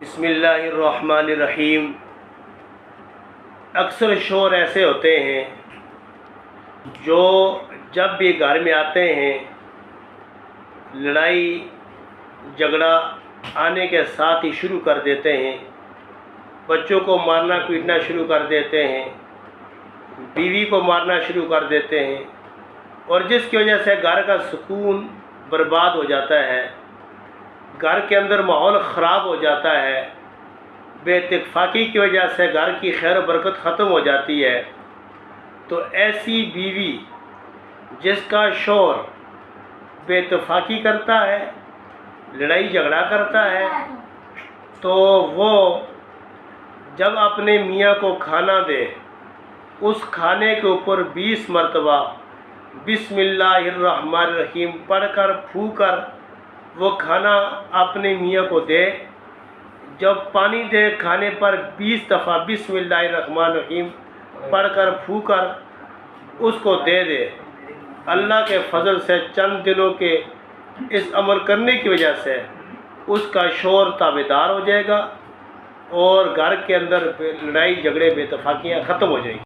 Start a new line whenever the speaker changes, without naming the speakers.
بسم اللہ الرحمن الرحیم۔ اکثر شوہر ایسے ہوتے ہیں جو جب بھی گھر میں آتے ہیں لڑائی جھگڑا آنے کے ساتھ ہی شروع کر دیتے ہیں، بچوں کو مارنا پیٹنا شروع کر دیتے ہیں، بیوی کو مارنا شروع کر دیتے ہیں، اور جس کی وجہ سے گھر کا سکون برباد ہو جاتا ہے، گھر کے اندر ماحول خراب ہو جاتا ہے، بے اتفاقی کی وجہ سے گھر کی خیر و برکت ختم ہو جاتی ہے۔ تو ایسی بیوی جس کا شوہر بے اتفاقی کرتا ہے، لڑائی جھگڑا کرتا ہے، تو وہ جب اپنے میاں کو کھانا دے، اس کھانے کے اوپر 20 مرتبہ بسم اللہ الرحمن الرحیم پڑھ کر پھونک کر وہ کھانا اپنے میاں کو دے۔ جب پانی دے کھانے پر 20 دفعہ بسم اللہ الرحمن الرحیم پڑھ کر پھونک کر اس کو دے دے۔ اللہ کے فضل سے چند دنوں کے اس عمل کرنے کی وجہ سے اس کا شوہر تابعدار ہو جائے گا اور گھر کے اندر لڑائی جھگڑے بے اتفاقیاں ختم ہو جائیں گی۔